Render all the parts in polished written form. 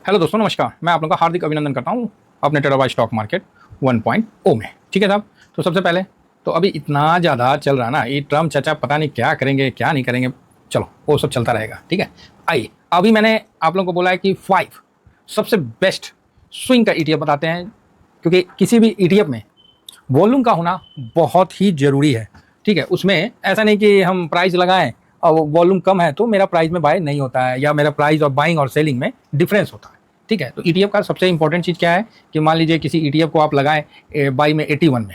Hello दोस्तों, नमस्कार। मैं आप लोगों का हार्दिक अभिनंदन करता हूं अपने टेराबाइट स्टॉक मार्केट 1.0 में। ठीक है साहब, तो सबसे पहले तो अभी इतना ज़्यादा चल रहा ना, ये ट्रम्प चाचा पता नहीं क्या करेंगे क्या नहीं करेंगे, चलो वो सब चलता रहेगा। ठीक है, आइए अभी मैंने आप लोगों को बोला है कि 5 सबसे बेस्ट स्विंग का ईटीएफ बताते हैं, क्योंकि किसी भी ईटीएफ में वॉल्यूम का होना बहुत ही ज़रूरी है। ठीक है, उसमें ऐसा नहीं कि हम प्राइस लगाएं और वॉल्यूम कम है तो मेरा प्राइस में बाय नहीं होता है, या मेरा प्राइस और बाइंग और सेलिंग में डिफरेंस होता है। ठीक है, तो ईटीएफ का सबसे इंपॉर्टेंट चीज़ क्या है कि मान लीजिए किसी ईटीएफ को आप लगाएं बाई में 81 में,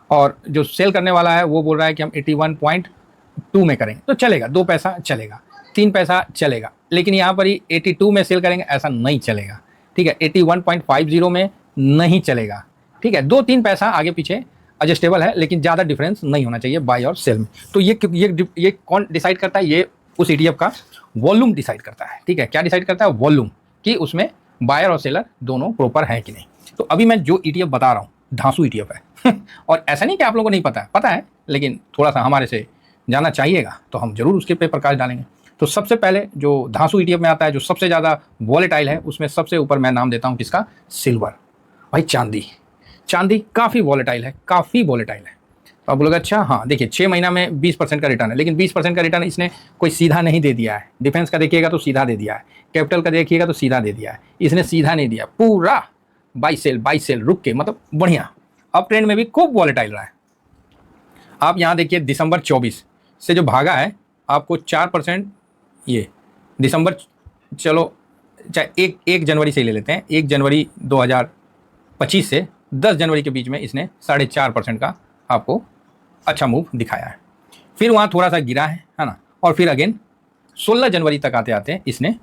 और जो सेल करने वाला है वो बोल रहा है कि हम 81.2 में करेंगे, तो चलेगा, 2 पैसा चलेगा, 3 पैसा चलेगा। लेकिन यहाँ पर ही 82 में सेल करेंगे, ऐसा नहीं चलेगा। ठीक है, 81.50 में नहीं चलेगा। ठीक है, 2-3 पैसा आगे पीछे एडजस्टेबल है, लेकिन ज़्यादा डिफरेंस नहीं होना चाहिए बाय और सेल में। तो ये कौन डिसाइड करता है? ये उस ईटीएफ का वॉल्यूम डिसाइड करता है। ठीक है, क्या डिसाइड करता है? वॉल्यूम, कि उसमें बायर और सेलर दोनों प्रॉपर है कि नहीं। तो अभी मैं जो ईटीएफ बता रहा हूँ धांसू ईटीएफ है और ऐसा नहीं कि आप लोगों को नहीं पता है, लेकिन थोड़ा सा हमारे से जाना चाहिएगा तो हम जरूर उसके पे प्रकाश डालेंगे। तो सबसे पहले जो धांसू ईटीएफ में आता है, जो सबसे ज़्यादा वॉलेटाइल है, उसमें सबसे ऊपर मैं नाम देता हूँ किसका? सिल्वर। भाई चांदी काफ़ी वॉलेटाइल है, काफ़ी वॉलेटाइल है। तो आप बोलोगे अच्छा, हाँ देखिए 6 महीना में 20% का रिटर्न है, लेकिन 20% का रिटर्न इसने कोई सीधा नहीं दे दिया है। डिफेंस का देखिएगा तो सीधा दे दिया है, कैपिटल का देखिएगा तो सीधा दे दिया है, इसने सीधा नहीं दिया, पूरा बाई सेल रुक के, मतलब बढ़िया अप ट्रेंड में भी खूब वॉलेटाइल रहा है। आप यहाँ देखिए दिसंबर 24 से जो भागा है आपको 4%, ये दिसंबर, चलो चाहे एक जनवरी से ही ले लेते हैं, 1 जनवरी 2025 से 10 जनवरी के बीच में इसने 4.5% का आपको अच्छा मूव दिखाया है। फिर वहाँ थोड़ा सा गिरा है ना, और फिर अगेन 16 जनवरी तक आते आते इसने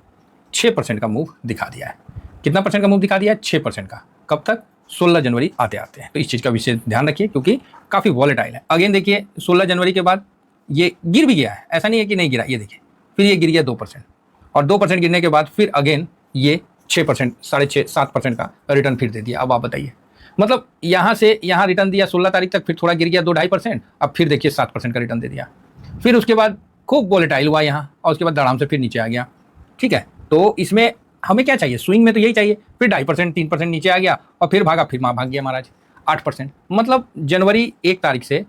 6% का मूव दिखा दिया है। कितना परसेंट का मूव दिखा दिया है? 6% का। कब तक? 16 जनवरी आते आते हैं। तो इस चीज़ का विशेष ध्यान रखिए, क्योंकि काफ़ी वॉलेटाइल है। अगेन देखिए 16 जनवरी के बाद ये गिर भी गया है, ऐसा नहीं है कि नहीं गिरा, ये देखिए फिर ये गिर गया 2%, और 2% गिरने के बाद फिर अगेन ये 6%, 6.5-7% का रिटर्न फिर दे दिया। अब आप बताइए, मतलब यहाँ से यहाँ रिटर्न दिया 16 तारीख तक, फिर थोड़ा गिर गया 2-2.5%, अब फिर देखिए 7% का रिटर्न दे दिया। फिर उसके बाद खूब वॉलेटाइल हुआ यहाँ, और उसके बाद आराम से फिर नीचे आ गया। ठीक है, तो इसमें हमें क्या चाहिए? स्विंग में तो यही चाहिए। फिर 2.5%, 3% नीचे आ गया, और फिर भागा, फिर भाग गया महाराज 8%। मतलब जनवरी 1 तारीख से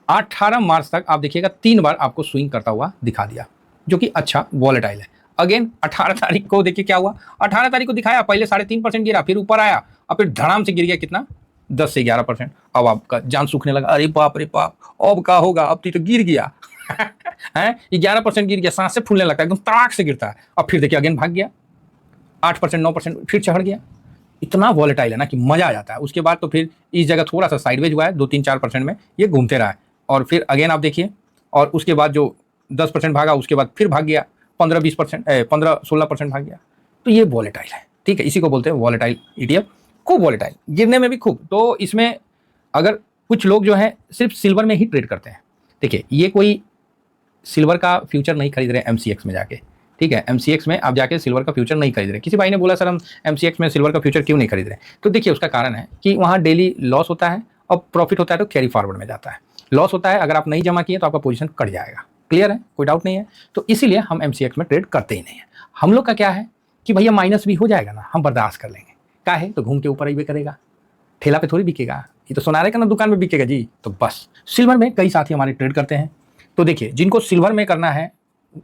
18 मार्च तक आप देखिएगा 3 बार आपको स्विंग करता हुआ दिखा दिया, जो कि अच्छा वॉलेटाइल है। अगेन 18 तारीख को देखिए क्या हुआ, 18 तारीख को दिखाया, पहले 3.5% गिरा, फिर ऊपर आया, और फिर धड़ाम से गिर गया कितना? 10 से 11%। अब आपका जान सूखने लगा, अरे बाप रे बाप, अब क्या होगा, अब तो गिर गया है, 11% गिर गया, सांस से फूलने लगता है, एकदम तड़ाक से गिरता है। अब फिर देखिए अगेन भाग गया 8%, 9%, फिर चढ़ गया। इतना वॉलेटाइल है ना कि मजा आ जाता है। उसके बाद तो फिर इस जगह थोड़ा सा साइडवेज हुआ है, 2-3-4% में ये घूमते रहा है, और फिर अगेन आप देखिए, और उसके बाद जो 10% भागा, उसके बाद फिर भाग गया 15-20%, 15-16% भाग गया। तो ये वॉलेटाइल है। ठीक है, इसी को बोलते हैं वॉलेटाइल ईटीएफ। खूब वॉलेटाइल, गिरने में भी खूब। तो इसमें अगर कुछ लोग जो है सिर्फ सिल्वर में ही ट्रेड करते हैं, देखिए ये कोई सिल्वर का फ्यूचर नहीं खरीद रहे एमसीएक्स में जाके। ठीक है, एमसीएक्स में आप जाके सिल्वर का फ्यूचर नहीं खरीद रहे। किसी भाई ने बोला सर हम एमसीएक्स में सिल्वर का फ्यूचर क्यों नहीं खरीद रहे? तो देखिए उसका कारण है कि वहाँ डेली लॉस होता है, और प्रॉफिट होता है तो कैरी फॉरवर्ड में जाता है। लॉस होता है, अगर आप नहीं जमा किए तो आपका पोजीशन कट जाएगा। क्लियर है, कोई डाउट नहीं है। तो इसीलिए हम एमसीएक्स में ट्रेड करते ही नहीं है। हम लोग का क्या है कि भैया माइनस भी हो जाएगा ना, हम बर्दाश्त कर लेंगे। क्या है, तो घूम के ऊपर ही भी करेगा, ठेला पे थोड़ी बिकेगा, ये तो सोनारे का ना दुकान में बिकेगा जी। तो बस सिल्वर में कई साथी हमारे ट्रेड करते हैं। तो देखिए जिनको सिल्वर में करना है,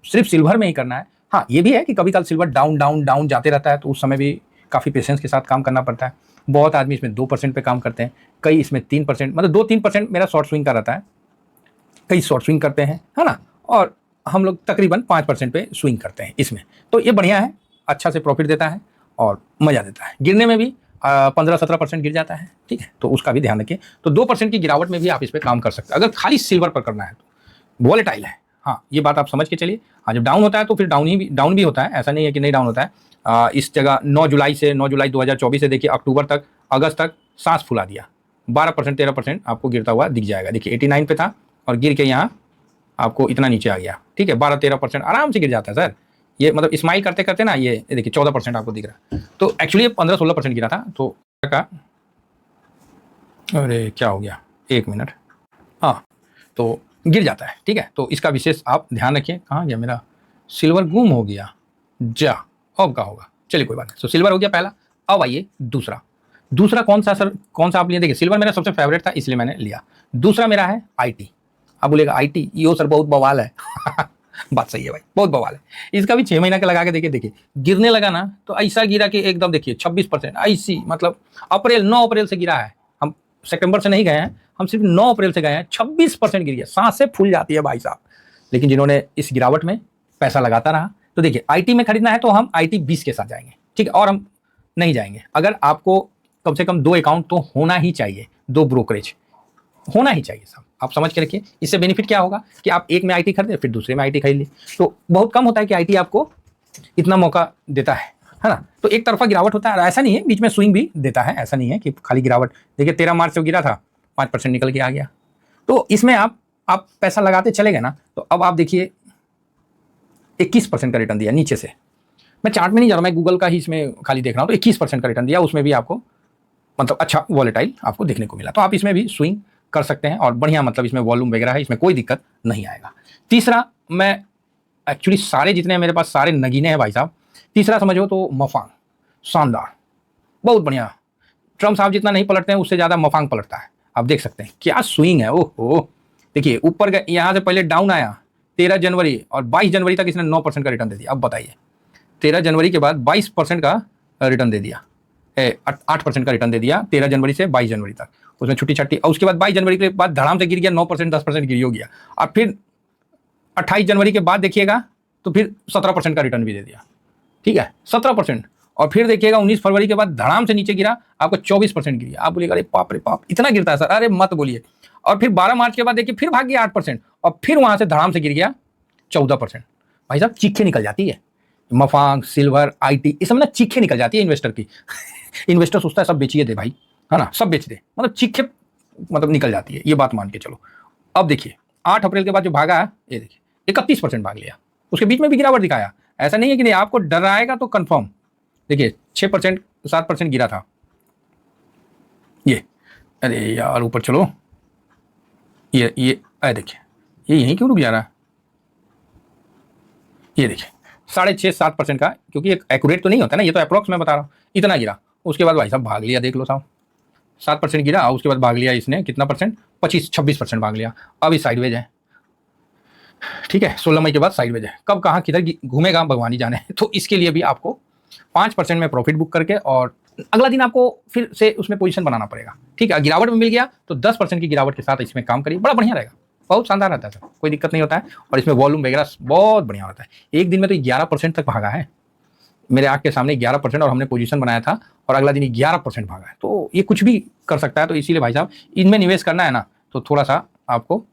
सिर्फ सिल्वर में ही करना है। हाँ ये भी है कि कभी कल सिल्वर डाउन डाउन डाउन जाते रहता है, तो उस समय भी काफ़ी पेशेंस के साथ काम करना पड़ता है। बहुत आदमी इसमें 2% पे काम करते हैं, कई इसमें 3%, मतलब 2-3% मेरा शॉर्ट स्विंग का रहता है, कई शॉर्ट स्विंग करते हैं, है ना, और हम लोग तकरीबन 5% पे स्विंग करते हैं इसमें। तो ये बढ़िया है, अच्छा से प्रॉफिट देता है और मज़ा देता है। गिरने में भी 15-17% गिर जाता है। ठीक है, तो उसका भी ध्यान रखिए। तो 2% की गिरावट में भी आप इस पर काम कर सकते हैं, अगर खाली सिल्वर पर करना है तो। वॉलेटाइल है, हाँ ये बात आप समझ के चलिए। हाँ जब डाउन होता है तो फिर डाउन भी होता है, ऐसा नहीं है कि नहीं डाउन होता है। इस जगह 9 जुलाई 2024 से देखिए अक्टूबर तक, अगस्त तक सांस फुला दिया, 12% 13% आपको गिरता हुआ दिख जाएगा। देखिए 89 पे था और गिर के यहाँ आपको इतना नीचे आ गया। ठीक है, 12-13% आराम से गिर जाता है सर। ये मतलब स्माइल करते करते ना, ये देखिए 14% आपको दिख रहा है। तो एक्चुअली ये 15-16% गिरा था। तो का, अरे क्या हो गया, 1 मिनट, हाँ तो गिर जाता है। ठीक है, तो इसका विशेष आप ध्यान रखिए। कहाँ गया मेरा सिल्वर, गुम हो गया जा, अब क्या होगा, चलिए कोई बात नहीं। तो सिल्वर हो गया पहला। अब आइए दूसरा। दूसरा कौन सा सर, कौन सा आप लिए? देखिए सिल्वर मेरा सबसे फेवरेट था इसलिए मैंने लिया। दूसरा मेरा है आईटी। आप बोलेगा आईटी यो सर बहुत बवाल है बात सही है भाई, बहुत बवाल है। इसका भी 6 महीना का लगा के देखिए गिरने लगा ना तो ऐसा गिरा कि एकदम देखिए 26% ऐसी, मतलब अप्रैल 9 अप्रैल से गिरा है। हम सितंबर से नहीं गए हैं, हम सिर्फ 9 अप्रैल से गए हैं। 26% गिर गया, सांसें फूल जाती है भाई साहब। लेकिन जिन्होंने इस गिरावट में पैसा लगाता रहा, तो देखिए आईटी में खरीदना है तो हम आईटी 20 के साथ जाएंगे, ठीक है, और हम नहीं जाएंगे। अगर आपको कम से कम 2 अकाउंट तो होना ही चाहिए, 2 ब्रोकरेज होना ही चाहिए साहब, आप समझ के रखिए। इससे बेनिफिट क्या होगा कि आप एक में आईटी खरीदे फिर दूसरे में आईटी खरीद ली, तो बहुत कम होता है कि आईटी आपको इतना मौका देता है ना। तो एक तरफा गिरावट होता है, ऐसा नहीं है, बीच में स्विंग भी देता है, ऐसा नहीं है कि खाली गिरावट। देखिए 13 मार्च से गिरा था, 5% निकल के आ गया। तो इसमें आप पैसा लगाते चले गए ना, तो अब आप देखिए 21% का रिटर्न दिया नीचे से। मैं चार्ट में नहीं जा रहा, मैं गूगल का ही इसमें खाली देख रहा हूँ। तो 21% का रिटर्न दिया, उसमें भी आपको मतलब अच्छा वॉलेटाइल आपको देखने को मिला। तो आप इसमें भी स्विंग कर सकते हैं और बढ़िया, मतलब इसमें वॉल्यूम वगैरह है, इसमें कोई दिक्कत नहीं आएगा। तीसरा, मैं एक्चुअली सारे जितने हैं मेरे पास सारे नगीने हैं भाई साहब। तीसरा समझो तो मफांग, शानदार, बहुत बढ़िया। ट्रम्प साहब जितना नहीं पलटते हैं उससे ज़्यादा मफांग पलटता है। आप देख सकते हैं क्या स्विंग है। ओहो देखिए ऊपर गए, यहाँ से पहले डाउन आया 13 जनवरी और 22 जनवरी तक इसने 9% का रिटर्न दे दिया। अब बताइए 13 जनवरी के बाद 22% का रिटर्न दे दिया, 8% का रिटर्न दे दिया 13 जनवरी से 22 जनवरी तक। उसमें छुट्टी छट्टी, और उसके बाद 22 जनवरी के बाद धड़ाम से गिर गया 9%, 10% गिर हो गया। और फिर 28 जनवरी के बाद देखिएगा तो फिर 17% का रिटर्न भी दे दिया, ठीक है 17%। और फिर देखिएगा 19 फरवरी के बाद धड़ाम से नीचे गिरा, आपको 24% गिर गया। आप बोलिएगा अरे बाप रे बाप इतना गिरता है सर, अरे मत बोलिए। और फिर 12 मार्च के बाद देखिए फिर भाग गया 8%, और फिर वहां से धड़ाम से गिर गया 14%। भाई साहब चीखें निकल जाती है, मफांग, सिल्वर, आईटी, इस सब ना चीखें निकल जाती है इन्वेस्टर की इन्वेस्टर सोचता है सब बेचिए दे भाई, है ना, सब बेच दे, मतलब चीखें मतलब निकल जाती है, ये बात मान के चलो। अब देखिए 8 अप्रैल के बाद जो भागा है, ये देखिए 31% भाग लिया। उसके बीच में भी गिरावट दिखाया, ऐसा नहीं है कि नहीं, आपको डराएगा तो कंफर्म। देखिए 6% 7% गिरा था ये, अरे यार ऊपर चलो, ये अरे देखिए ये यहीं क्यों रुक जा रहा है, ये देखिए 6.5-7% का, क्योंकि एक एक्यूरेट तो नहीं होता ना, ये तो अप्रोक्स मैं बता रहा हूँ। इतना गिरा, उसके बाद भाई साहब भाग लिया, देख लो साहब 7% गिरा, और उसके बाद भाग लिया इसने कितना परसेंट, 25-26% भाग लिया। अब इस साइडवेज है, ठीक है 16 मई के बाद साइडवेज है। कब कहाँ किधर घूमेगा भगवान ही जाने तो इसके लिए भी आपको 5% में प्रॉफिट बुक करके और अगला दिन आपको फिर से उसमें पोजीशन बनाना पड़ेगा, ठीक है। गिरावट में मिल गया तो 10% की गिरावट के साथ इसमें काम करिए, बड़ा बढ़िया रहेगा, बहुत शानदार रहता है सर, कोई दिक्कत नहीं होता है। और इसमें वॉल्यूम वगैरह बहुत बढ़िया होता है। एक दिन में तो 11% तक भागा है मेरे आँख के सामने, 11%, और हमने पोजीशन बनाया था और अगला दिन 11% भागा है। तो ये कुछ भी कर सकता है। तो इसीलिए भाई साहब इनमें निवेश करना है ना तो थोड़ा सा आपको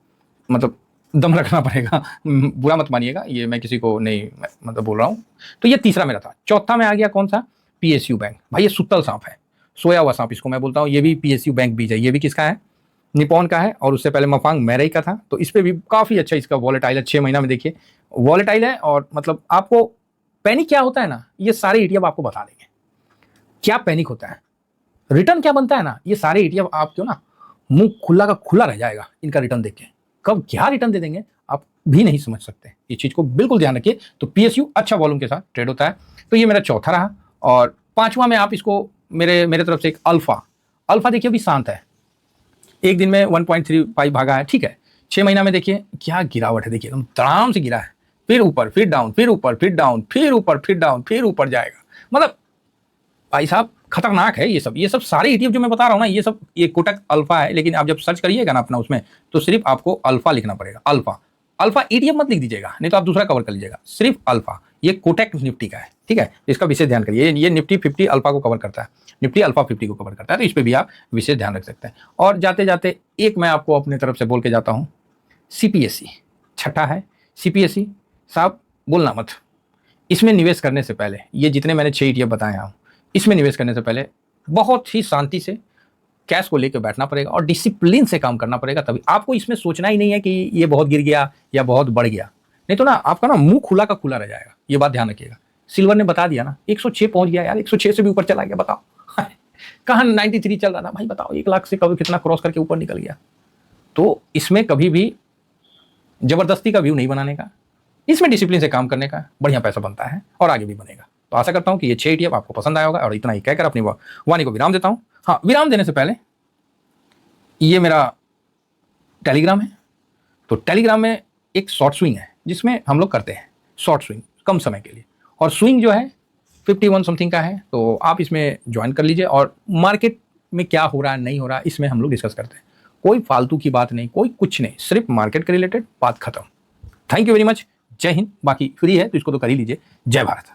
मतलब दम रखना पड़ेगा बुरा मत मानिएगा, ये मैं किसी को नहीं मतलब बोल रहा हूँ। तो ये तीसरा मेरा था। चौथा में आ गया कौन सा, पीएसयू बैंक। भाई ये सुतल सांप है, सोया हुआ सांप इसको मैं बोलता हूँ। ये भी पीएसयू बैंक बीज है, ये भी किसका है, निपॉन का है, और उससे पहले मफांग मैरई का था। तो इस पर भी काफ़ी अच्छा इसका वॉलेटाइल है, 6 महीना में देखिए वॉलेटाइल है। और मतलब आपको पैनिक क्या होता है ना, ये सारे ईटीएफ आपको बता देंगे क्या पैनिक होता है, रिटर्न क्या बनता है ना, ये सारे ईटीएफ आपको ना मुंह खुला का खुला रह जाएगा इनका रिटर्न देख के। कब क्या रिटर्न दे देंगे आप भी नहीं समझ सकते, ये चीज़ को बिल्कुल ध्यान रखिए। तो पीएसयू अच्छा वॉल्यूम के साथ ट्रेड होता है। तो ये मेरा चौथा रहा। और पांचवा में आप इसको मेरे तरफ से एक अल्फा देखिए अभी शांत है, एक दिन में 1.35 भागा है, ठीक है। 6 महीना में देखिए क्या गिरावट है, देखिए एकदम तड़ाम से गिरा है, फिर ऊपर फिर डाउन, फिर ऊपर फिर डाउन, फिर ऊपर फिर डाउन, फिर ऊपर जाएगा। मतलब भाई साहब खतरनाक है ये सब सारे ईटीएफ जो मैं बता रहा हूँ ना, ये सब ये कोटक अल्फा है। लेकिन आप जब सर्च करिएगा ना अपना उसमें, तो सिर्फ आपको अल्फा लिखना पड़ेगा, अल्फा ईटीएफ मत लिख दीजिएगा, नहीं तो आप दूसरा कवर कर लीजिएगा, सिर्फ अल्फा। ये कोटक निफ्टी का है, ठीक है, इसका विशेष ध्यान करिए। ये निफ्टी 50 अल्फा को कवर करता है, निफ्टी अल्फा 50 को कवर करता है, तो इस पर भी आप विशेष ध्यान रख सकते हैं। और जाते जाते एक मैं आपको अपने तरफ से बोल के जाता हूँ, सीपीएसई छठा है। सीपीएसई साहब बोलना मत, इसमें निवेश करने से पहले, ये जितने मैंने 6 ईटीएफ बताए हैं, इसमें निवेश करने से पहले बहुत ही शांति से कैश को लेकर बैठना पड़ेगा और डिसिप्लिन से काम करना पड़ेगा। तभी आपको इसमें सोचना ही नहीं है कि ये बहुत गिर गया या बहुत बढ़ गया, नहीं तो ना आपका ना मुंह खुला का खुला रह जाएगा, ये बात ध्यान रखिएगा। सिल्वर ने बता दिया ना 106 पहुंच गया यार, 106 से भी ऊपर चला गया, बताओ कहाँ 93 चल रहा था भाई, बताओ 1 लाख से कभी कितना क्रॉस करके ऊपर निकल गया। तो इसमें कभी भी जबरदस्ती का व्यू नहीं बनाने का, इसमें डिसिप्लिन से काम करने का, बढ़िया पैसा बनता है और आगे भी बनेगा। तो आशा करता हूँ कि ये 6 ETF आपको पसंद आया होगा, और इतना ही कहकर अपनी वाणी को विराम देता हूँ। हाँ, विराम देने से पहले ये मेरा टेलीग्राम है, तो टेलीग्राम में एक शॉर्ट स्विंग है जिसमें हम लोग करते हैं शॉर्ट स्विंग कम समय के लिए, और स्विंग जो है 51 समथिंग का है, तो आप इसमें ज्वाइन कर लीजिए और मार्केट में क्या हो रहा है नहीं हो रहा है इसमें हम लोग डिस्कस करते हैं। कोई फालतू की बात नहीं, कोई कुछ नहीं, सिर्फ मार्केट के रिलेटेड बात खत्म। Thank you very much. जय हिंद। बाकी फ्री है तो इसको तो कर ही लीजिए। जय भारत।